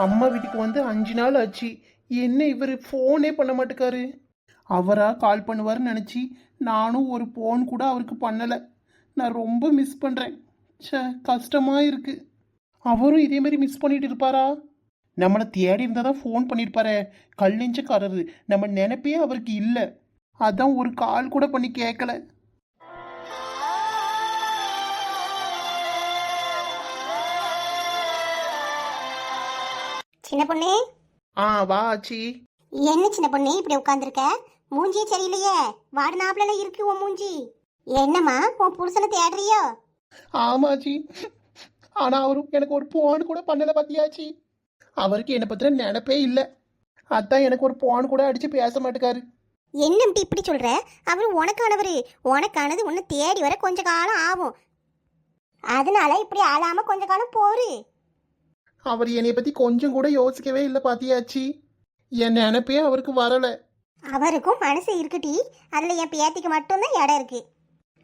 அம்மா வீட்டுக்கு வந்து 5 நாள் ஆச்சு. என்ன இவர் ஃபோனே பண்ண மாட்டேக்காரு. அவரா கால் பண்ணுவாருன்னு நினச்சி நானும் ஒரு ஃபோன் கூட அவருக்கு பண்ணலை. நான் ரொம்ப மிஸ் பண்ணுறேன். ச்சே, கஷ்டமா இருக்கு. அவரும் இதே மாதிரி மிஸ் பண்ணிட்டு இருப்பாரா? நம்மளை தேடி இருந்தால் தான் ஃபோன் பண்ணியிருப்பாரே. கல் நெஞ்சக்காரரு. நம்ம நினைப்பே அவருக்கு இல்லை. அதான் ஒரு கால் கூட பண்ணி கேட்கல. சின்ன பொண்ணு. வா ஆச்சி. என்ன சின்ன பொண்ணு இப்படி உட்காந்துருக்க? மூஞ்சியே சரியில்லையே, வாடினாப்புல இருக்கு உன் மூஞ்சி. என்னம்மா, உன் புருஷனை தேடுறியோ? ஆமாச்சி. ஆனா அவரும் எனக்கு ஒரு போன் கூட பண்ணல பாத்தியாச்சி. அவருக்கு என்னை பத்தின நினைப்பே இல்லை. அதான் எனக்கு ஒரு போன் கூட அடிச்சு பேச மாட்டேக்காரு. என்ன இப்படி சொல்ற? அவரு உனக்கானவரு. உனக்கானது உன்னை தேடி வர கொஞ்ச காலம் ஆகும். அதனால இப்படி ஆளாம கொஞ்ச காலம் போரு. அவர் என்னை பத்தி கொஞ்சம் கூட யோசிக்கவே இல்லை பாத்தியாச்சி. என் நினைப்பே அவருக்கு வரல. அவருக்கும் மனசு இருக்குடி. அதுல என் பேத்திக்கு மட்டும்தான் இடம் இருக்கு.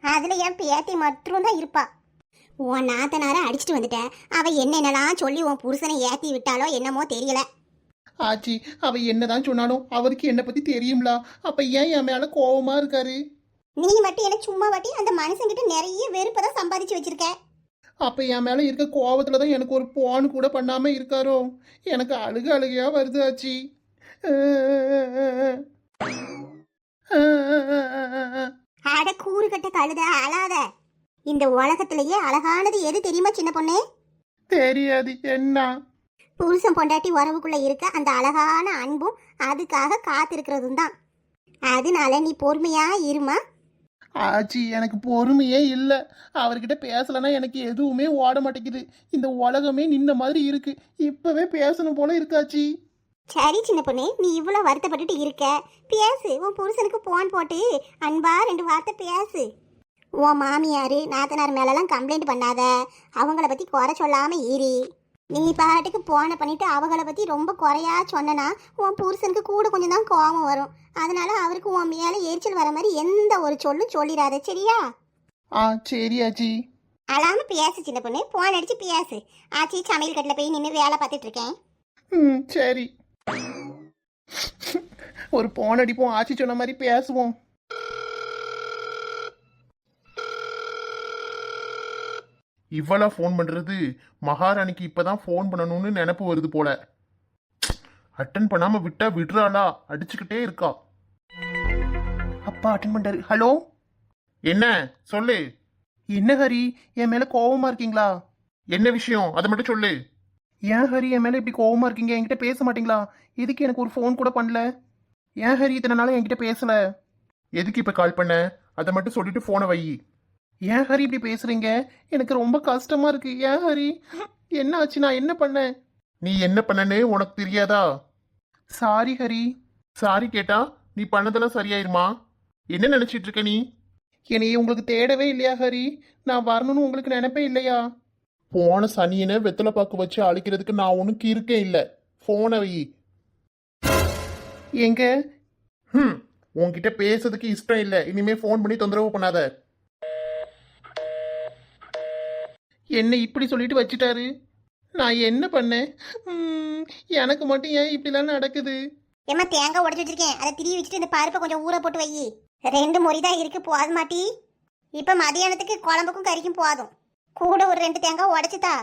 அதுல என் பேத்தி மட்டும் தான் இருப்பா. உன் நாத்தனார அடிச்சுட்டு வந்துட்ட. அவ என்னென்னலாம் சொல்லி உன் புருஷனை ஏத்தி விட்டாலோ என்னமோ தெரியல. ஆச்சி, அவ என்னதான் சொன்னாலும் அவருக்கு என்னை பத்தி தெரியும்லா. அப்ப ஏன் என் மேல கோவமா இருக்காரு? நீ மட்டும் என்ன சும்மா வாட்டி அந்த மனுஷங்கிட்ட நிறைய வெறுப்பதான் சம்பாதிச்சு வச்சிருக்க. அப்ப என் மேல இருக்க கோவத்துலதான் எனக்கு ஒரு போன் கூட பண்ணாம இருக்காரோ? எனக்கு அழுகையா வருது ஆச்சி. அட கூறு கட்ட கழுத, அழாத. இந்த உலகத்திலேயே அழகானது எது தெரியுமா சின்ன பொண்ணு? தெரியாது. என்ன? புருஷன் பொண்டாட்டி உறவுக்குள்ள இருக்க அந்த அழகான அன்பும் அதுக்காக காத்திருக்கிறதும் தான். அதனால நீ பொறுமையா இருமா. ஆச்சி, எனக்கு பொறுமையே இல்லை. அவர்கிட்ட பேசலன்னா எனக்கு எதுவுமே ஓட மாட்டேங்குது. இந்த உலகமே நின்ன மாதிரி இருக்கு. இப்பவே பேசணும் போல இருக்காச்சி. சரி சின்ன பொண்ணு, நீ இவ்வளோ வருத்தப்பட்டுட்டு இருக்க, பேசு. உன் புருஷனுக்கு போன் போட்டு அன்பா 2 வார்த்தை பேசு. உன் மாமியார் நாத்தனார் மேலெல்லாம் கம்ப்ளைண்ட் பண்ணாத. அவங்கள பற்றி குறை சொல்லாமல் ஈரி. நீ பாட்டுக்கு போனை பண்ணிட்டு அவங்கள பற்றி ரொம்ப குறையா சொன்னனா உன் புருஷனுக்கு கூட கொஞ்சம் தான் கோபம் வரும். அதனால அவருக்கு உன் மேலே எரிச்சல் வர மாதிரி எந்த ஒரு சொல்லும் சொல்லிடாத, சரியா? சரி ஆச்சி. அழாம பேசு சின்ன பொண்ணு. போன் அடிச்சு பேசு. ஆச்சி சமையல் கட்டில் போய் நின்று வேலை பார்த்துட்டு இருக்கேன். சரி. ஒரு போன் அடிப்போம், ஆச்சி சொன்ன மாதிரி பேசுவோம். இவ்வளோ ஃபோன் பண்றது மகாராணிக்கு இப்பதான் ஃபோன் பண்ணணும்னு நினைப்பு வருது போல. அட்டன் பண்ணாம விட்டா விடுறாளா? அடிச்சுக்கிட்டே இருக்கா. அப்பா அட்டன் பண்றாரு. ஹலோ. என்ன சொல்லு. என்ன ஹரி, என் மேல கோவமா இருக்கீங்களா? என்ன விஷயம் அதை மட்டும் சொல்லு. ஏன் ஹரி என் மேல இப்படி கோவமா இருக்கீங்க? என்கிட்ட பேச மாட்டீங்களா? எதுக்கு எனக்கு ஒரு ஃபோன் கூட பண்ணல? ஏன் ஹரி இத்தனை நாளா என்கிட்ட பேசல? எதுக்கு இப்ப கால் பண்ண? அதை மட்டும் சொல்லிட்டு போனை வை. ஏன் ஹரி இப்படி பேசுறீங்க? எனக்கு ரொம்ப கஷ்டமா இருக்கு. ஏன் ஹரி, என்ன ஆச்சு? நான் என்ன பண்ணேன்? நீ என்ன பண்ணனே உனக்கு தெரியாதா? சாரி ஹரி. சாரி கேட்டா நீ பண்ணதெல்லாம் சரியாயிருமா? என்ன நினைச்சிட்டு இருக்க நீ? என்னைய உங்களுக்கு தேடவே இல்லையா ஹரி? நான் வரணும்னு உங்களுக்கு நினைப்பே இல்லையா? போன சனியனை வெத்தலை பாக்கு வச்சு அழிக்கிறதுக்கு நான் உனக்கு இருக்கே இல்லை. போனை வை. எங்க? உன்கிட்ட பேசுறதுக்கு இஷ்டம் இல்லை. இனிமே ஃபோன் பண்ணி தொந்தரவு பண்ணாத. என்ன இப்படி சொல்லிட்டு வச்சுட்டாரு? நான் என்ன பண்ணேன்? எனக்கு மட்டும் ஏன் இப்படிலாம் நடக்குது? ஏமா தேங்காய் உடச்சி வச்சிருக்கேன், அதை திரி வச்சுட்டு இந்த பருப்பை கொஞ்சம் ஊற போட்டு வை. 2 முறை தான் இருக்கு, போது மாட்டி. இப்போ மதியானத்துக்கு குழம்புக்கும் கறிக்கும் போதும். கூட ஒரு 2 தேங்காய் உடச்சிதா.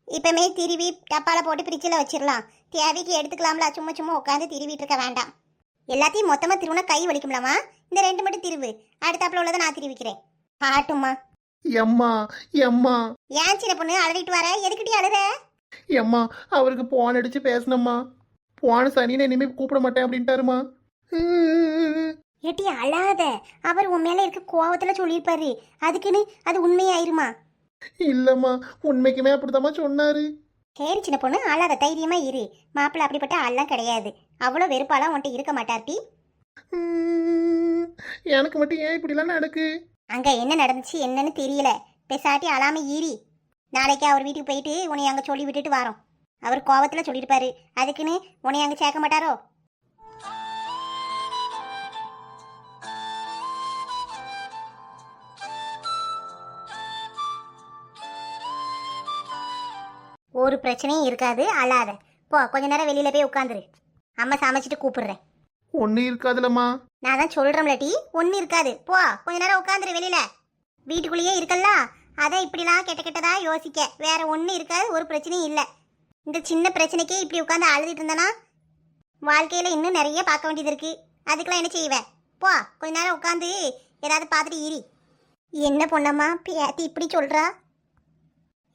இப்பமே திருவி டப்பால போட்டு ஃப்ரிட்ஜில் வச்சிடலாம். தேவைக்கு எடுத்துக்கலாம்ல. சும்மா சும்மா உட்காந்து திருவிட்டு இருக்க வேண்டாம். எல்லாத்தையும் மொத்தமாக திருவுனா கை வலிக்கும்லாமா? இந்த 2 மட்டும் திருவு. அடுத்தாப்புல உள்ளதை நான் திருவிக்கிறேன். ஆட்டுமா. எம்மா எம்மா. ஏன் சின்ன பொண்ணு அழுதுட்டு வர? எதுக்கிட்டே அழுத? எம்மா, அவருக்கு போன் அடிச்சு பேசணும்மா. போன சனின்னு இனிமே கூப்பிட மாட்டேன் அப்படின்ட்டாருமா. ஏட்டி அழாத. அவர் உன் மேல இருக்க கோவத்துல சொல்லியிருப்பாரு. அதுக்குன்னு அது உண்மையாயிருமா? இல்லம்மா, உண்மைக்குமே அப்படித்தாம்மா சொன்னாரு. சரி சின்ன பொண்ணு, அழாத, தைரியமா இரு. மாப்பிள்ள அப்படிப்பட்ட ஆள்லாம் கிடையாது. அவ்வளோ வெறுப்பாலாம் உன்ட்ட இருக்க மாட்டார்ட்டி. எனக்கு மட்டும் ஏன் இப்படிலாம் நடக்கு? அங்க என்ன நடந்துச்சு என்னன்னு தெரியல. பெசாட்டி அழாம ஈரி. நாளைக்கு அவர் வீட்டுக்கு போயிட்டு உன்னை அங்கே சொல்லி விட்டுட்டு வரோம். அவர் கோவத்தில் சொல்லியிருப்பாரு. அதுக்குன்னு உன்னை அங்கே சேர்க்க மாட்டாரோ? ஒரு பிரச்சனையும் இருக்காது, அழாத. போ கொஞ்ச நேரம் வெளியில போய் உட்காந்துரு. அம்மா சமைச்சிட்டு கூப்பிடுறேன். ஒன்றும் இருக்காதுலம்மா. நான் தான் சொல்றேன்ல டி, ஒன்றும் இருக்காது. போ கொஞ்ச நேரம் உட்காந்துரு வெளியில. வீட்டுக்குள்ளேயே இருக்கல்ல, அதான் இப்படிலாம் கெட்ட கெட்டதா யோசிக்க. வேற ஒன்றும் இருக்காது, ஒரு பிரச்சனையும் இல்லை. இந்த சின்ன பிரச்சனைக்கே இப்படி உட்காந்து அழுதுட்டு இருந்தனா வாழ்க்கையில இன்னும் நிறைய பார்க்க வேண்டியது இருக்கு. அதுக்கெல்லாம் என்ன செய்வேன்? போ கொஞ்ச நேரம் உட்காந்து ஏதாவது பார்த்துட்டு இரி. என்ன பொண்ணம்மா பேத்தி இப்படி சொல்றா?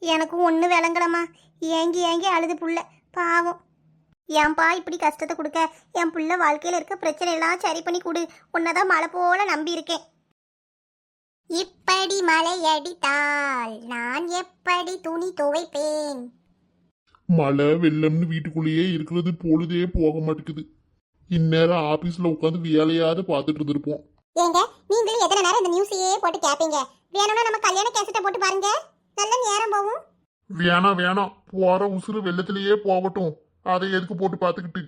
எனக்கும் ஒன்று விளங்கலம்மா. ஏங்கி ஏங்கி அழுது புள்ள பாவம். ஏன்பா இப்படி கஷ்டத்தை கொடுக்க? என் புள்ள வாழ்க்கையில் இருக்க பிரச்சனை எல்லாம் சரி பண்ணி கொடு. உன்னதான் மழை போல நம்பி இருக்கேன். இப்படி மழை அடித்தால் நான் எப்படி துணி துவைப்பேன்? மழை வெள்ளம்னு வீட்டுக்குள்ளேயே இருக்கிறது பொழுதே போக மாட்டேங்குது. இந்நேரம் ஆபீஸ்ல உட்காந்து வேலையாவது பார்த்துட்டு இருந்திருப்போம். ஏங்க நீங்களும் எத்தனை நேரம் இந்த நியூஸையே போட்டு கேட்பீங்க? வேணும்னா நம்ம கல்யாண கேசட்டை போட்டு பாருங்க, நல்ல நேரம் போகும். வேணாம் வேணாம், போற உசுறு வெள்ளத்திலேயே போகட்டும். அதை எதுக்கு போட்டு பார்த்துக்கிட்டு?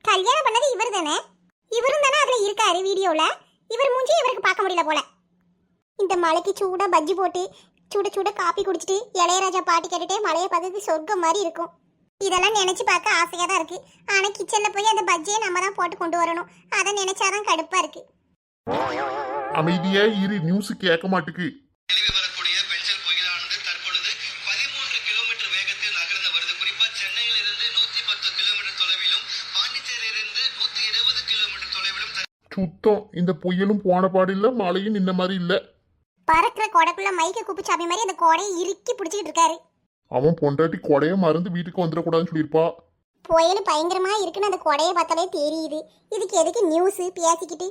கல்யாணம் பண்ணது இவர் தானே, இவரும் தானே அதுல இருக்காரு வீடியோல. இவர் மூஞ்சி இவருக்கு பார்க்க முடியல போல. இந்த மலைக்கு சூடா பஜ்ஜி போட்டு சுட சுட காப்பி குடிச்சிட்டு இளையராஜா பாட்டு கேட்டுட்டே மலையை பார்த்தது சொர்க்கம் மாதிரி இருக்கும். இதெல்லாம் நினைச்சு பார்க்க ஆசையா தான் இருக்கு. ஆனா கிச்சன்ல போய் அந்த பஜ்ஜியை நம்ம தான் போட்டு கொண்டு வரணும். அதை நினைச்சாதான் கடுப்பா இருக்கு. அமைதியா இரு, நியூஸ் கேட்க மாட்டுக்கு. நிலவி வரக்கூடிய பென்சில் புயலானது தற்பொழுது 13 கிலோமீட்டர் வேகத்தில் நகர்ந்து வருது. குறிப்பா சென்னையிலிருந்து 110 கிலோமீட்டர் தொலைவிலும் பாண்டிச்சேரியிலிருந்து 120 கிலோமீட்டர் தொலைவிலும் சுத்தம் இந்த புயலும் போன பாடு இல்ல, மழையும் நின்ன மாதிரி இல்ல. பறக்கிற கொடைக்குள்ள மைக்க குப்பிச்சாமி மாதிரி அந்த கொடையை இறுக்கி பிடிச்சிக்கிட்டு இருக்காரு. அவன் பொண்டாட்டி கொடைய மறந்து வீட்டுக்கு வந்துடக்கூடாதுன்னு சொல்லியிருப்பா. புயல் பயங்கரமா இருக்குன்னு அந்த கொடையை பார்த்தாலே தெரியுது. இதுக்கு எதுக்கு நியூஸ் பேசிக்கிட்டு?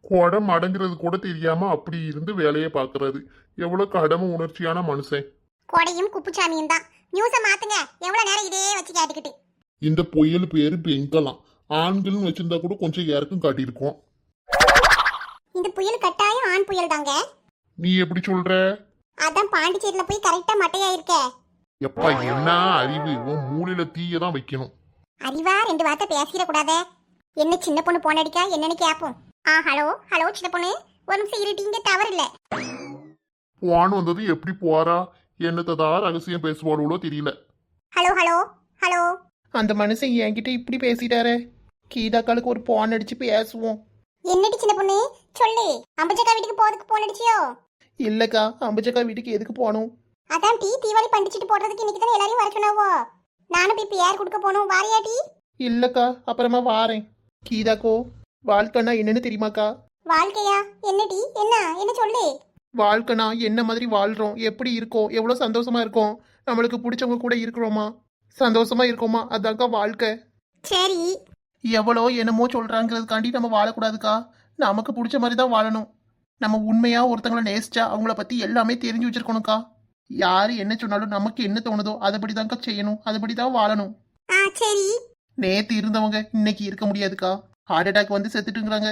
கொடை மடங்கிறது கூட தெரியாம அப்படி இருந்து வேலையை பாக்குறது எவ்வளவு கடமை உணர்ச்சியான மனுஷன். கொடையும் குப்புச்சாமியும் தான். நியூஸை மாத்துங்க. எவ்வளவு நேரம் இதே வச்சு கேட்டுக்கிட்டு? இந்த புயல் பேரு பெங்கலாம். ஆண்கள்னு வச்சிருந்தா கூட கொஞ்சம் இறக்கம் காட்டியிருக்கோம். இந்த புயல் கட்டாயம் ஆண் புயல் தாங்க. நீ எப்படி சொல்ற? அதான் பாண்டிச்சேரியில போய் கரெக்டா மட்டையா இருக்க. எப்பா என்ன அறிவு, உன் மூளையில தீய தான் வைக்கணும். அறிவா 2 வார்த்தை பேசிட கூடாதே. என்ன சின்ன பொண்ணு போன் அடிக்கா என்னன்னு கேப்போம். ஹலோ ஹலோ சின்ன பொண்ணு, ஒரு நிமிஷம் இருட்டீங்க, டவர் இல்ல. போன் வந்தது எப்படி போறா, என்னதான் ரகசியம் பேசுவாளோ தெரியல. Hello hello hello. அந்த மனுஷன் என்கிட்ட இப்படி பேசிட்டாரே. கீதாக்காளுக்கு ஒரு போன் அடிச்சு பேசுவோம். என்னடி சின்ன பொண்ணு சொல்லு. அம்பஜக்கா வீட்டுக்கு போறதுக்கு போன் அடிச்சியோ? இல்லக்கா, அம்புஜக்கா வீட்டுக்கு எதுக்கு போகணும்? அதான் தீபாவளி பண்டிச்சிட்டு போடுறதுக்கு இன்னைக்கு தானே எல்லாரையும் வர சொன்னாவோ. நானும் போய் பேர் கொடுக்க போகணும். வாரியா டீ? இல்லக்கா, அப்புறமா வாரேன். கீதாக்கோ, வாழ்க்கைனா என்னன்னு தெரியுமாக்கா? வாழ்க்கையா? என்னடி என்ன சொல்லு. வாழ்க்கைனா என்ன மாதிரி வாழ்றோம், எப்படி இருக்கோம், எவ்வளோ சந்தோஷமா இருக்கோம், நம்மளுக்கு பிடிச்சவங்க கூட இருக்கிறோமா, சந்தோஷமா இருக்கோமா, அதான்க்கா வாழ்க்கை. சரி. எவ்வளோ என்னமோ சொல்றாங்கிறதுக்காண்டி நம்ம வாழக்கூடாதுக்கா. நமக்கு பிடிச்ச மாதிரி தான் வாழணும். நம்ம உண்மையா ஒருத்தங்களை நேசிச்சா அவங்கள பத்தி எல்லாமே தெரிஞ்சு வச்சிருக்கணும்க்கா. யாரு என்ன சொன்னாலும் நமக்கு என்ன தோணுதோ அதுபடி தான்க்கா செய்யணும், அதுபடி தான் வாழணும். சரி. நேத்து இருந்தவங்க இன்னைக்கு இருக்க முடியாதுக்கா. ஹார்ட் அட்டாக் வந்து செத்துட்டுங்கிறாங்க.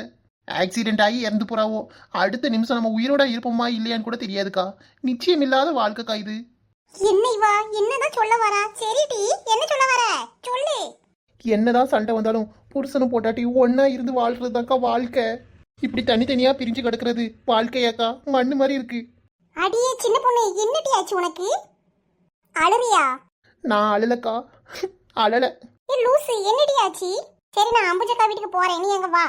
ஆக்சிடென்ட் ஆகி இறந்து போறாவோ. அடுத்த நிமிஷம் நம்ம உயிரோட இருப்போமா இல்லையான்னு கூட தெரியாதுக்கா. நிச்சயம் இல்லாத வாழ்க்கைக்கா இது. என்ன இவா என்னதான் சொல்ல வரா? சரி டி, என்ன சொல்ல வர சொல்லு. என்னதான் சண்டை வந்தாலும் புருஷனும் போட்டாட்டி ஒன்னா இருந்து வாழ்றது தான்க்கா வாழ்க்கை. இப்படி தனித்தனியா பிரிஞ்சு கிடக்கிறது வாழ்க்கையாக்கா மண்ணு மாதிரி இருக்கு. அடியே சின்ன பொண்ணு, என்னடி ஆச்சு உனக்கு? அழுறியா? நான் அழலக்கா, அழல. ஏ லூசு, என்னடி ஆச்சு? சரி நான் அம்புஜக்கா வீட்டுக்கு போறேன், நீ எங்க வா.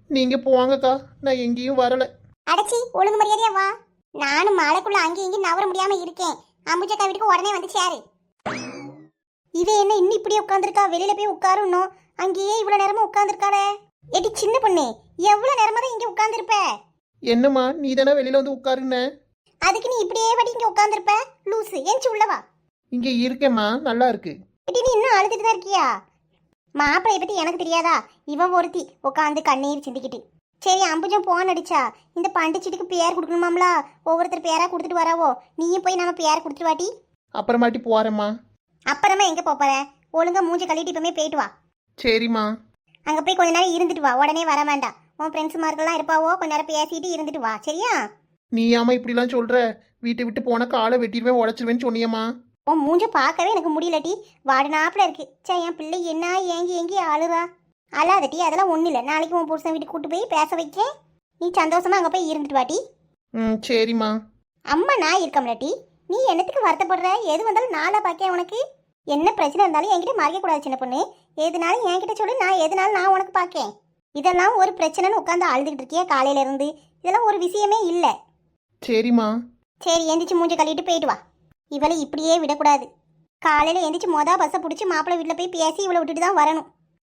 நீங்க போவாங்கக்கா, நான் எங்கேயும் வரல. அடச்சி, ஒழுங்கு மரியாதையா வா. நானும் மழைக்குள்ள அங்கேயும் இங்கேயும் நவர முடியாம இருக்கேன். அம்புஜக்கா வீட்டுக்கு உடனே வந்து சேரு. இவ என்ன இன்னும் இப்படி உட்காந்துருக்கா? வெளியில போய் உட்காருன்னும் அங்கேயே இவ்வளவு நேரமா உட்காந்துருக்காளே. ஏடி சின்ன பொண்ணு, எவ்வளவு நேரமா தான் இங்க உட்காந்துருப்ப? என்னம்மா நீ தானே வெளியில வந்து உட்காருன்ன? அதுக்கு நீ இப்படியே படி இங்க உட்காந்துருப்ப? லூசு, ஏஞ்சி உள்ளவா. இங்க இருக்கேம்மா, நல்லா இருக்கு. ஏடி நீ இன்னும் அழுதுட்டு தான் இருக்கியா? மாப்பிளைய பத்தி எனக்கு தெரியாதா? இவன் ஒருத்தி உட்காந்து கண்ணீர் சிந்திக்கிட்டு. சரி அம்புஜம் போன் அடிச்சா இந்த பண்டிச்சிட்டுக்கு பேர் கொடுக்கணுமாம்ல. ஒவ்வொருத்தர் பேரா கொடுத்துட்டு வராவோ. நீயும் போய் நம்ம பேர் கொடுத்துட்டு வாட்டி. அப்புறமாட்டி போறேம்மா. அப்புறமா எங்க போற? ஒழுங்கா மூஞ்சி கழிட்டு இப்பமே போயிட்டு வா. சரிம்மா. அங்க போய் கொஞ்ச நேரம் இருந்துட்டு வா, உடனே வர வேண்டாம். உன் ஃப்ரெண்ட்ஸ் மார்க்கெல்லாம் இருப்பாவோ, கொஞ்ச நேரம் பேசிட்டு இருந்துட்டு வா, சரியா? நீ ஆமா இப்படிலாம் சொல்ற? வீட்டை விட்டு போன காலை வெட்டிடுவேன் உடச்சிருவேன்னு சொன்னியம்மா. உன் மூஞ்ச பார்க்கவே எனக்கு முடியலட்டி. வாடுனாப்புல இருக்கு. சே என் பிள்ளை என்ன ஏங்கி ஏங்கி அழுறா. அழாதட்டி, அதெல்லாம் ஒன்றும் இல்லை. நாளைக்கு உன் புருஷன் வீட்டுக்கு கூட்டு போய் பேச வைக்கேன். நீ சந்தோஷமா அங்கே போய் இருந்துட்டு வாட்டி. சரிம்மா. அம்மா நான் இருக்கம்லட்டி. நீ என்னத்துக்கு வருத்தப்படுற? எது வந்தாலும் நாளா பார்க்க உனக்கு. என்ன பிரச்சனை இருந்தாலும் என்கிட்ட மறைக்கக்கூடாது சின்ன பொண்ணு. எதுனாலும் என்கிட்ட சொல்லி நான் எதுனாலும் நான் உனக்கு பார்க்கேன். இதெல்லாம் ஒரு பிரச்சனைன்னு உட்காந்து அழுதுகிட்டு இருக்கியே காலையில இருந்து. இதெல்லாம் ஒரு விஷயமே இல்லை. சரிம்மா. சரி எந்திரிச்சு மூஞ்ச கழுவிட்டு போயிட்டு வா. இவளை இப்படியே விடக்கூடாது. காலையில் எந்திரிச்சு பஸ்ஸை பிடிச்சி மாப்பிள்ளை வீட்டில் போய் பேசி இவளை விட்டுட்டு தான் வரணும்.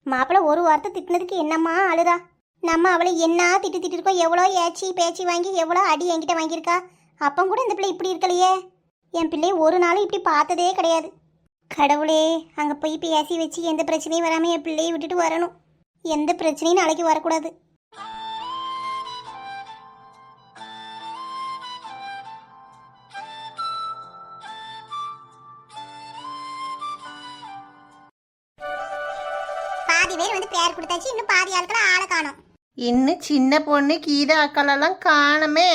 மாப்பிள்ளை ஒரு வார்த்தை திட்டினதுக்கு என்னம்மா அழுதா? நம்ம அவளை என்ன திட்டிருக்கோம், எவ்வளோ ஏச்சி பேச்சு வாங்கி எவ்வளோ அடி என்கிட்ட வாங்கியிருக்கா. அப்போ கூட இந்த பிள்ளை இப்படி இருக்கலையே. என் பிள்ளையை ஒரு நாளும் இப்படி பார்த்ததே கிடையாது. கடவுளே, அங்கே போய் பேசி வச்சு எந்த பிரச்சனையும் வராமல் என் பிள்ளையை விட்டுட்டு வரணும். எந்த பிரச்சனையும் நாளைக்கு வரக்கூடாது. பாதி பேர் வந்து பேர் கொடுத்தாச்சு, இன்னும் பாதி ஆட்கள் ஆளை காணும். இன்னும் சின்ன பொண்ணு கீதா அக்காலெல்லாம் காணுமே.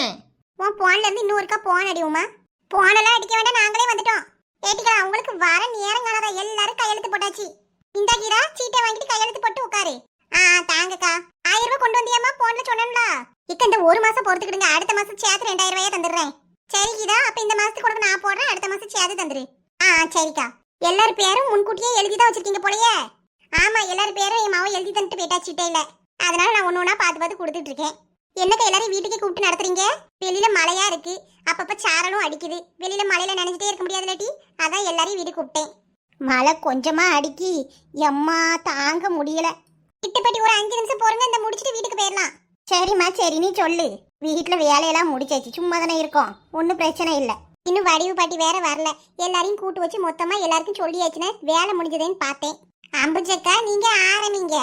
உன் போன்ல இருந்து இன்னொருக்கா போன் அடிவுமா? போனெல்லாம் அடிக்க வேண்டாம், நாங்களே வந்துட்டோம். ஏட்டிக்கலாம், உங்களுக்கு வர நேரம் காணாதா? எல்லாரும் கையெழுத்து போட்டாச்சு. இந்த கீரா சீட்டை வாங்கிட்டு கையெழுத்து போட்டு உட்காரு. தாங்கக்கா. 1000 ரூபாய் கொண்டு வந்தியாமா? போன்ல சொன்னோம்ல. இக்க இந்த ஒரு மாசம் பொறுத்துக்கிடுங்க, அடுத்த மாசம் சேர்த்து 2000 ரூபாயா தந்துடுறேன். சரி கீதா, அப்ப இந்த மாசத்துக்கு கூட நான் போடுறேன், அடுத்த மாசம் சேர்த்து தந்துரு. சரிக்கா. எல்லாரும் பேரும் முன்கூட்டியே எழுதிதான் வச்சிருக்கீங்க போலயே. ஆமா, எல்லாரும் பேரும் என் மாவை எழுதி தந்துட்டு போயிட்டா சீட்டையில. அதனால நான் ஒண்ணு ஒண்ணா பார்த்து கொடுத்துட்டு இருக்கேன். என்னக்கா எல்லாரும் வீட்டுக்கு கூப்பிட்டு நடத்துறீங்க? வெளியில மழையா இருக்கு, அப்பப்ப சாரலும் அடிக்குது. வெளியில மழையில நினைச்சிட்டே இருக்க முடியாது இல்லாட்டி, அதான் எல்லாரையும் வீட்டுக்கு கூப்பிட்டேன். மழை கொஞ்சமா அடிக்கி எம்மா தாங்க முடியல. கிட்டப்பட்டி ஒரு 5 நிமிஷம் போறங்க, இந்த முடிச்சுட்டு வீட்டுக்கு போயிடலாம். சரிம்மா சரி, நீ சொல்லு. வீட்டுல வேலையெல்லாம் முடிச்சாச்சு, சும்மா தானே இருக்கோம், ஒன்றும் பிரச்சனை இல்லை. இன்னும் வடிவு பாட்டி வேற வரல. எல்லாரையும் கூட்டு வச்சு மொத்தமா எல்லாருக்கும் சொல்லியாச்சுன்னா வேலை முடிஞ்சதுன்னு பார்த்தேன். அம்புஜக்கா நீங்க ஆரம்பிங்க,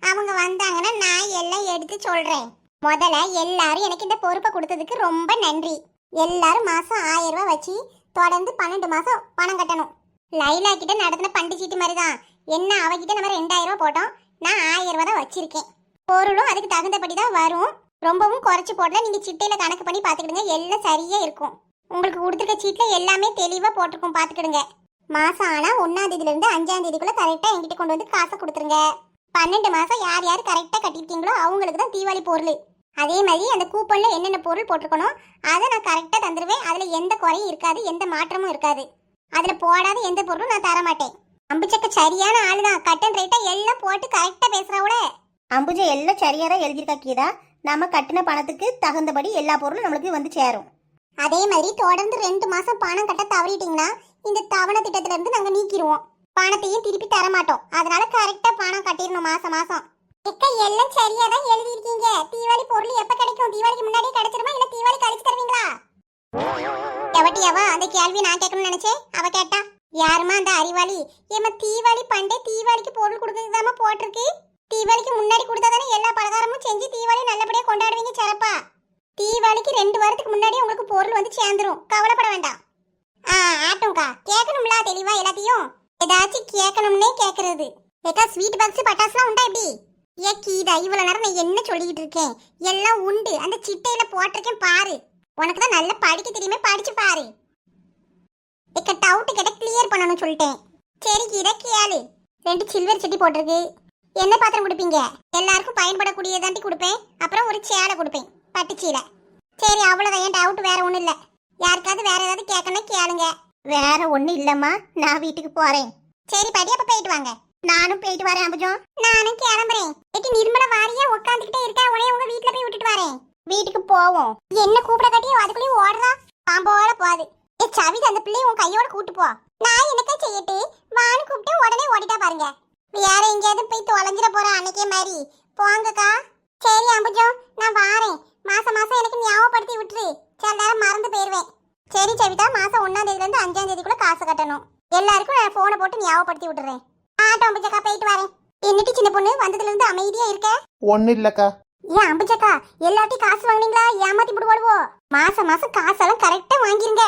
அவங்க வந்தாங்கன்னா நான் எல்லாம் எடுத்து சொல்றேன். முதல்ல எல்லாரும் எனக்கு இந்த பொறுப்பை கொடுத்ததுக்கு ரொம்ப நன்றி. எல்லாரும் மாசம் 1000 ரூபாய் வச்சு தொடர்ந்து 12 மாசம் பணம் கட்டணும். லைலா கிட்ட நடத்தின பண்டு சீட்டு மாதிரி தான். என்ன அவகிட்ட நம்ம 2000 ரூபாய் போட்டோம், நான் 1000 ரூபாய் தான் வச்சிருக்கேன். பொருளும் அதுக்கு தகுந்தபடி தான் வரும். ரொம்பவும் குறைச்சி போடல. நீங்க சிட்டையில கணக்கு பண்ணி பாத்துக்கிடுங்க, எல்லாம் சரியா இருக்கும். உங்களுக்கு கொடுத்துருக்க சீட்ல எல்லாமே தெளிவா போட்டிருக்கும், பாத்துக்கிடுங்க. மாசம் ஆனா 1ஆம் தேதியில இருந்து 5ஆம் தேதிக்குள்ள கரெக்டா என்கிட்ட கொண்டு வந்து காசை கொடுத்துருங்க. 12 மாசம் யார் யார் கரெக்டா கட்டிருக்கீங்களோ அவங்களுக்கு தான் தீபாவளி பொருள். அதே மாதிரி அந்த கூப்பன்ல என்னென்ன பொருள் போட்டிருக்கணும் அதை நான் கரெக்டா தந்துருவேன். அதுல எந்த குறையும் இருக்காது, எந்த மாற்றமும் இருக்காது. அதுல போடாத எந்த பொருளும் நான் தர மாட்டேன். அம்புச்சக்க சரியான ஆளுதான், கட்டன் ரைட்டா எல்லாம் போட்டு கரெக்டா பேசுறாவோட. அம்புஜா எல்லாம் சரியா தான் எழுதியிருக்கா கீதா. நம்ம கட்டின பணத்துக்கு தகுந்தபடி எல்லா பொருளும் நம்மளுக்கு வந்து சேரும். அதே மாதிரி தொடர்ந்து 2 மாசம் பணம் கட்ட தவறிட்டீங்கன்னா இந்த தவணை திட்டத்துல இருந்து நாங்க நீக்கிடுவோம். பணத்தையும் திருப்பி தர மாட்டோம். அதனால கரெக்டா பணம் கட்டிடணும் மாசம் மாசம். எல்லாம் சரியா தான் எழுதிருக்கீங்க. தீபாவளி பொருள் எப்ப கிடைக்கும்? தீபாவளிக்கு முன்னாடியே கிடைச்சிருமா இல்ல தீபாவளி கழிச்சு தருவீங்களா? எவட்டியாவா அந்த கேள்வி நான் கேட்கணும்னு நினைச்சேன், அவ கேட்டா. யாருமா அந்த அறிவாளி? ஏமா தீபாவளி பண்டே தீபாவளிக்கு பொருள் கொடுக்கறதுதாமா போட்டிருக்கு. தீபாவளிக்கு முன்னாடி கொடுத்தாதானே எல்லா பலகாரமும் செஞ்சு தீபாவளி நல்லபடியா கொண்டாடுவீங்க சிறப்பா. தீபாவளிக்கு 2 வாரத்துக்கு முன்னாடி உங்களுக்கு பொருள் வந்து சேர்ந்துரும், கவலைப்பட வேண்டாம். ஆட்டோங்கா, கேட்கணும்ல தெளிவா எல்லாத்தையும். ஏதாச்சும் கேட்கணும்னே கேட்கறது. ஏக்கா ஸ்வீட் பாக்ஸ் பட்டாசுலாம் உண்டா எப்படி? ஏ கீதா, இவ்வளவு நேரம் நான் என்ன சொல்லிக்கிட்டு இருக்கேன்? எல்லாம் உண்டு, அந்த சிட்டையில போட்டிருக்கேன் பாரு. உனக்கு தான் நல்லா படிக்க தெரியுமே, படிச்சு பாரு. ஏக்கா டவுட் கேட்ட கிளியர் பண்ணணும்னு சொல்லிட்டேன். சரி கீதா கேளு. 2 சில்வர் சட்டி போட்டிருக்கு. என்ன பாத்திரம் கொடுப்பீங்க? எல்லாருக்கும் பயன்படக்கூடியதாண்டி கொடுப்பேன். அப்புறம் ஒரு சேலை கொடுப்பேன், பட்டுச்சீலை. சரி அவ்வளவுதான், என் டவுட் வேற ஒண்ணும் இல்ல. யாருக்காவது வேற ஏதாவது கேட்கணும் கேளுங்க. வேற ஒண்ணு இல்லம்மா, நான் வீட்டுக்கு போறேன். சரி பாட்டி, அப்ப போயிட்டு வாங்க. நானும் போயிட்டு வரேன் அம்புஜம். நானும் கிளம்புறேன். ஏட்டி நிர்மலா வாரியா உட்காந்துக்கிட்டே இருக்கா, உடனே உங்க வீட்டுல போய் விட்டுட்டு வரேன். வீட்டுக்கு போவோம். என்ன கூப்பிட காட்டியோ அதுக்குள்ளேயும் ஓடுறா, பாம்போல போகுது. ஏ சவித, அந்த பிள்ளைய உன் கையோட கூட்டு போ. நான் என்னக்கா செய்யட்டு? வான்னு கூப்பிட்டு உடனே ஓடிட்டா பாருங்க. வேற எங்கேயாவது போய் தொலைஞ்சிட போற அன்னைக்கே மாதிரி போங்கக்கா. சரி அம்புஜம், நான் வாரேன். மாசம் மாசம் எனக்கு ஞாபகப்படுத்தி விட்டுரு, சில நேரம் மறந்து போயிருவேன். சரி சவிதா, மாசம் 1ஆம் தேதியில இருந்து 5ஆம் தேதிக்குள்ள காசு கட்டணும். எல்லாருக்கும் நான் போனை போட்டு ஞாபகப்படுத்தி விட்டுறேன். அம்புஜக்கா போயிட்டு வரேன். என்னட்டு சின்ன பொண்ணு வந்ததுல இருந்து அமைதியா இருக்க? ஒன்னும் இல்லக்கா. ஏன் அம்புஜக்கா, எல்லாத்தையும் காசு வாங்குனீங்களா? ஏமாத்தி போடுவோம். மாசம் மாசம் காசெல்லாம் கரெக்டா வாங்கிருங்க.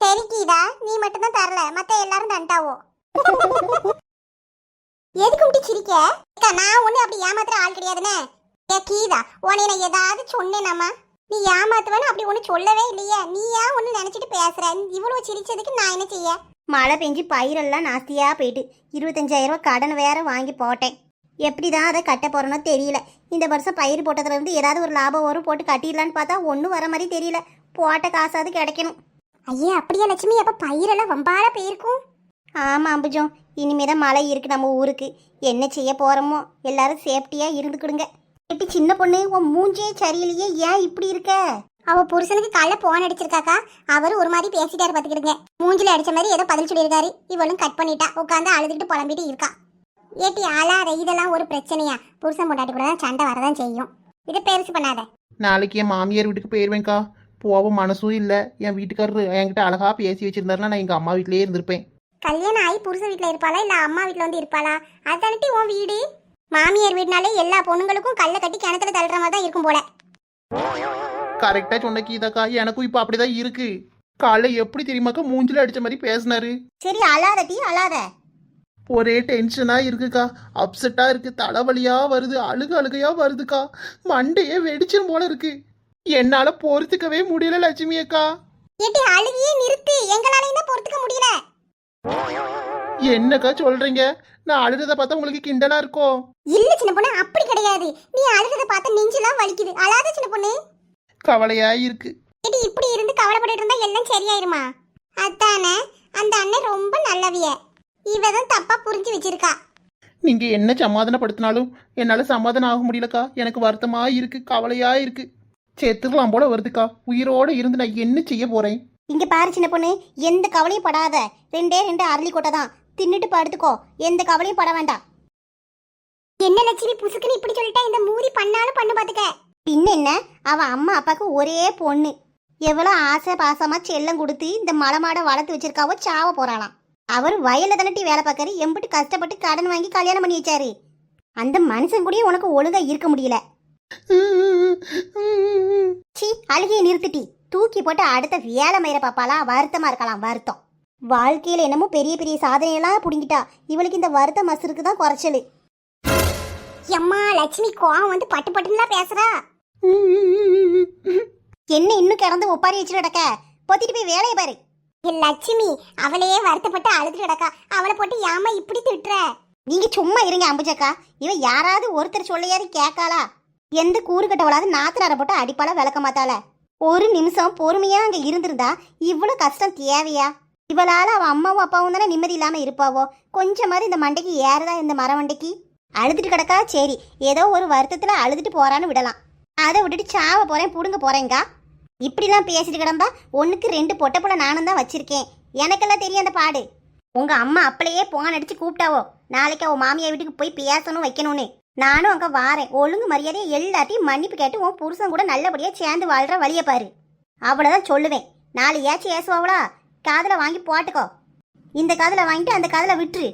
சரி கீதா, நீ மட்டும் தான் தரல, மத்த எல்லாரும் தண்டாவோ. எதுக்கு முட்டி சிரிக்க? நான் ஒண்ணு அப்படி ஏமாத்துற ஆள் கிடையாதுனே. ஏ கீதா, உன்னை நான் ஏதாவது சொன்னேனாமா? நீ ஏமாத்துவேன்னு அப்படி ஒண்ணு சொல்லவே இல்லையே. நீ ஏன் ஒண்ணு நினைச்சிட்டு பேசுற? இவ்வளவு சிரிச்சதுக்கு நான் என்ன செய்ய? மழை பெஞ்சு பயிரெல்லாம் நாஸ்தியா போயிட்டு 25,000 ரூபாய் கடன் வேற வாங்கி போட்டேன். எப்படிதான் அதை கட்ட போறேனோ தெரியல. இந்த வருஷம் பயிர் போட்டதுல இருந்து ஏதாவது ஒரு லாபம் வரும், போட்டு கட்டிடலான்னு பார்த்தா ஒன்றும் வர மாதிரி தெரியல. போட்ட காசாவது கிடைக்கணும். ஐயா அப்படியா லட்சுமி? அப்ப பயிரெல்லாம் வம்பால போயிருக்கும். ஆமாம் அம்புஜம், இனிமே தான் மழை இருக்கு நம்ம ஊருக்கு. என்ன செய்ய போகிறோமோ, எல்லாரும் சேஃப்டியாக இருந்துக்கிடுங்க. எட்டி சின்ன பொண்ணு, உன் மூஞ்சே சரியில்லையே, ஏன் இப்படி இருக்க? அவ புருஷனுக்கு காலைல போன் அடிச்சிருக்காக்கா. அவரு ஒரு மாதிரி பேசிட்டாரு பாத்துக்கிடுங்க. மூஞ்சில அடிச்ச மாதிரி ஏதோ பதில் சொல்லியிருக்காரு. இவளும் கட் பண்ணிட்டா, உட்காந்து அழுதுகிட்டு புலம்பிட்டு இருக்கா. ஏட்டி அழாத, இதெல்லாம் ஒரு பிரச்சனையா? புருஷன் பொண்டாட்டி கூட தான் சண்டை வரதான் செய்யும். இதை பெருசு பண்ணாத. நாளைக்கு என் மாமியார் வீட்டுக்கு போயிடுவேன்க்கா. போக மனசும் இல்லை. என் வீட்டுக்காரரு என்கிட்ட அழகா பேசி வச்சிருந்தாருன்னா நான் எங்கள் அம்மா வீட்டிலேயே இருந்திருப்பேன். கல்யாணம் ஆகி புருஷன் வீட்டுல இருப்பாளா இல்ல அம்மா வீட்டுல வந்து இருப்பாளா? அதானட்டி உன் வீடு. மாமியார் வீடுனாலே எல்லா பொண்ணுங்களுக்கும் கல்லை கட்டி கிணத்துல தள்ளுற மாதிரி தான் இருக்கும் போல. கரெக்டாக சொன்ன கீதாக்கா, எனக்கும் இப்போ அப்படிதான் இருக்கு. காலைல எப்படி தெரியுமாக்கா மூஞ்சில அடிச்ச மாதிரி பேசினாரு. சரி அழாதட்டி, அழாத. ஒரே டென்ஷனா இருக்குக்கா, அப்செட்டா இருக்கு, தலைவலியா வருது, அழுகையா வருதுக்கா, மண்டையே வெடிச்சிரும் போல இருக்கு. என்னால பொறுத்துக்கவே முடியல லட்சுமி அக்கா. ஏட்டி அழுகியே நிறுத்து, எங்களாலையும் தான் பொறுத்துக்க முடியல. என்னக்கா சொல்றீங்க? நான் அழுகிறத பார்த்தா உங்களுக்கு கிண்டலா இருக்கும். இல்ல சின்ன பொண்ணு, அப்படி கிடையாது. நீ அழுகிறத பார்த்து நெஞ்செல்லாம் வலிக்குது. அழாத சின்ன பொண்ணு. கவலையா இருக்கு. ஏட்டி இப்படி இருந்து கவலைப்பட்டு இருந்தா எல்லாம் சரியாயிருமா? அதானே, அந்த அண்ணன் ரொம்ப நல்லவிய. இவதான் தப்பா புரிஞ்சு வச்சிருக்கா. நீங்க என்ன சமாதானப்படுத்தினாலும் என்னால சமாதானம் ஆக முடியலக்கா. எனக்கு வருத்தமா இருக்கு, கவலையா இருக்கு. செத்துக்கலாம் போல வருதுக்கா. உயிரோட இருந்து நான் என்ன செய்ய போறேன்? இங்க பாரு சின்ன பொண்ணு, எந்த கவலையும் படாத. 2 அரளி கொட்டை தான், தின்னுட்டு படுத்துக்கோ. எந்த கவலையும் பட வேண்டாம். என்ன லட்சுமி புசுக்குன்னு இப்படி சொல்லிட்டா? இந்த மூதி பண்ணாலும் பண்ணு பாத்துக்க. பின்ன என்ன, அவ அம்மா அப்பாவுக்கு ஒரே பொண்ணு. எவ்வளோ ஆசை பாசமா செல்லம் கொடுத்து இந்த மலை மாடை வளர்த்து வச்சிருக்காவோ, சாவ போறாளாம். அவர் வயல்ல தானட்டி வேலை பார்க்கறாரு. எம்பிட்டு கஷ்டப்பட்டு கடன் வாங்கி கல்யாணம் பண்ணி வச்சாரு. அந்த மனுஷன் கூட உனக்கு ஒழுங்கா இருக்க முடியல. சி அழுகையை நிறுத்திட்டி. தூக்கி போட்டு அடுத்த வேலை மயிர பாப்பாளா? வருத்தமா இருக்கலாம். வருத்தம் வாழ்க்கையில என்னமோ பெரிய பெரிய சாதனையெல்லாம் புடுங்கிட்டா. இவளுக்கு இந்த வருத்த மசருக்கு தான் குறைச்சலு. எம்மா லட்சுமி கோவம் வந்து பட்டு பட்டுலாம் பேசுறா. என்ன இன்னும் கிடந்து ஒப்பாரி வச்சுட்டு கிடக்க? பொத்திட்டு போய் வேலையை பாரு. லட்சுமி அவளையே வருத்தப்பட்டு அழுதுட்டு கிடக்கா. அவளை போட்டு ஏமா இப்படி திட்டுற? நீங்க சும்மா இருங்க அம்புஜக்கா. இவ யாராவது ஒருத்தர் சொல்லையாரு கேட்காளா? எந்த கூறு கட்டவளாவது நாத்தனார போட்டு அடிப்பாளா, விளக்க மாத்தாள? ஒரு நிமிஷம் பொறுமையா அங்க இருந்திருந்தா இவ்வளவு கஷ்டம் தேவையா? இவளால அவ அம்மாவும் அப்பாவும் தானே நிம்மதி இல்லாம இருப்பாவோ. கொஞ்சம் மாதிரி இந்த மண்டைக்கு ஏறதா? இந்த மர மண்டைக்கு அழுதுட்டு கிடக்கா. சரி, ஏதோ ஒரு வருத்தத்துல அழுதுட்டு போறான்னு விடலாம். அதை விட்டுட்டு சாவ போறேன், புடுங்க போறேங்கா. இப்படிலாம் பேசிட்டு கிடந்தா 1க்கு 2 பொட்டப்புல நானும் தான் வச்சிருக்கேன். எனக்கெல்லாம் தெரியும் அந்த பாடு. உங்க அம்மா அப்பளையே போன் அடிச்சு கூப்பிட்டாவோ, நாளைக்கு அவ மாமியா வீட்டுக்கு போய் பேசணும் வைக்கணும்னு. நானும் அங்க வாரேன். ஒழுங்கு மரியாதையை எல்லாத்தையும் மன்னிப்பு கேட்டு உன் புருஷன் கூட நல்லபடியா சேர்ந்து வாழ்ற வழிய பாரு. அவ்வளவுதான் சொல்லுவேன். நாளையாச்சும் ஏசுவாவளா? காதுல வாங்கி போட்டுக்கோ. இந்த காதுல வாங்கிட்டு அந்த காதுல விட்டுரு.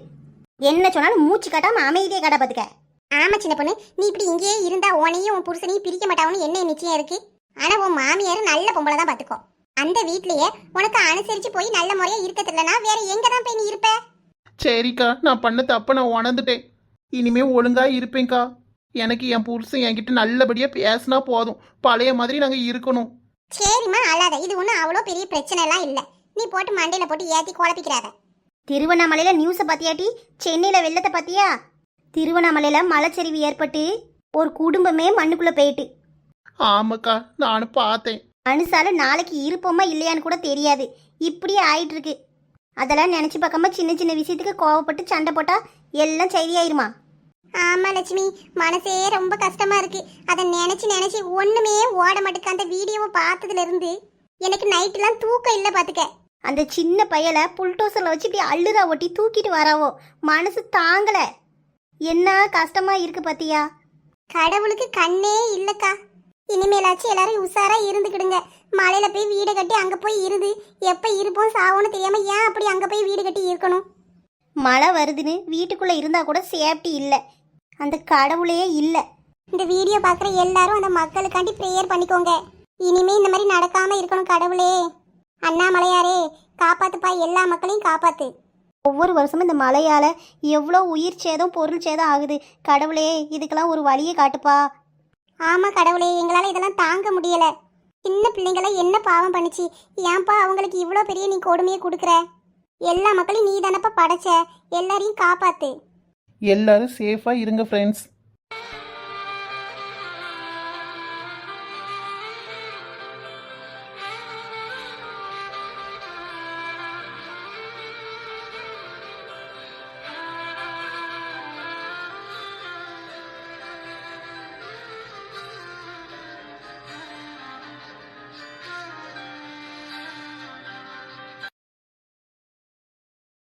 என்ன சொன்னாலும் மூச்சு காட்டாம அமைதியே கடை பாத்துக்க. ஆமா சின்ன பொண்ணு, நீ இப்படி இங்கேயே இருந்தா உனையும் உன் புருஷனையும் பிரிக்க மாட்டாவுன்னு என்ன நிச்சயம் இருக்கு? ஆனா உன் மாமியார் நல்ல பொம்பளை தான் பாத்துக்கோ. அந்த வீட்லயே உனக்கு அனுசரிச்சு போய் நல்ல முறையா இருக்க தெரியலனா வேற எங்க தான் போய் நீ இருப்ப? சரிக்கா, நான் பண்ண தப்ப நான் உணர்ந்துட்டேன். இனிமே ஒழுங்கா இருப்பேன்க்கா. எனக்கு என் புருஷன் என்கிட்ட நல்லபடியா பேசினா போதும். பழைய மாதிரி நாங்க இருக்கணும். சரிம்மா அழாத. இது ஒன்றும் அவ்வளோ பெரிய பிரச்சனை எல்லாம் இல்லை. நீ போட்டு மண்டையில போட்டு ஏத்தி குழப்பிக்கிறாத. திருவண்ணாமலையில நியூஸை பாத்தியாட்டி? சென்னையில வெள்ளத்தை பாத்தியா? திருவண்ணாமலையில மலைச்சரிவு ஏற்பட்டு ஒரு குடும்பமே மண்ணுக்குள்ள போயிட்டு. ஆமாக்கா, நானும் பார்த்தேன். மனுஷால நாளைக்கு இருப்போமா இல்லையான்னு கூட தெரியாது. இப்படியே ஆயிட்டு இருக்கு. அதெல்லாம் நினைச்சு பார்க்காம சின்ன சின்ன விஷயத்துக்கு கோவப்பட்டு சண்டை போட்டா எல்லாம் சரியாயிருமா? ஆமா லட்சுமி, மனசே ரொம்ப கஷ்டமா இருக்கு. அதை நினைச்சு நினைச்சு ஒண்ணுமே ஓட மாட்டேங்க. அந்த வீடியோவை பார்த்ததுல இருந்து எனக்கு நைட்டுலாம் தூக்கம் இல்லை பாத்துக்க. அந்த சின்ன பையலை புல்டோசர்ல வச்சு இப்படி அள்ளுறா ஒட்டி தூக்கிட்டு வராவோ. மனசு தாங்கல. என்ன கஷ்டமா இருக்கு பாத்தியா? கடவுளுக்கு கண்ணே இல்லக்கா. இனிமேலாச்சும் எல்லாரும் உஷாரா இருந்துக்கிடுங்க. மலையில போய் வீடு கட்டி அங்க போய் இருந்து எப்ப இருப்போம் சாவோன்னு தெரியாம ஏன் அப்படி அங்க போய் வீடு கட்டி இருக்கணும்? மழை வருதுன்னு வீட்டுக்குள்ள இருந்தா கூட சேஃப்டி இல்லை. அந்த கடவுளே இல்லை. இந்த வீடியோ பார்க்குற எல்லாரும் அந்த மக்களுக்காண்டி ப்ரேயர் பண்ணிக்கோங்க. இனிமே இந்த மாதிரி நடக்காம இருக்கணும் கடவுளே. அண்ணாமலையாரே காப்பாத்துப்பா, எல்லா மக்களையும் காப்பாத்து. ஒவ்வொரு வருஷமும் இந்த மழையால எவ்வளோ உயிர் சேதம் பொருள் சேதம் ஆகுது. கடவுளே இதுக்கெல்லாம் ஒரு வழியை காட்டுப்பா. ஆமா கடவுளே, எங்களால இதெல்லாம் தாங்க முடியல. சின்ன பிள்ளைங்களாம் என்ன பாவம் பண்ணிச்சு? ஏன்பா அவங்களுக்கு இவ்வளோ பெரிய நீ கொடுமையை கொடுக்குற? எல்லா மக்களையும் நீ தானப்பா படைச்ச. எல்லாரையும் காப்பாத்து. எல்லாரும் சேஃபா இருங்க ஃப்ரெண்ட்ஸ்.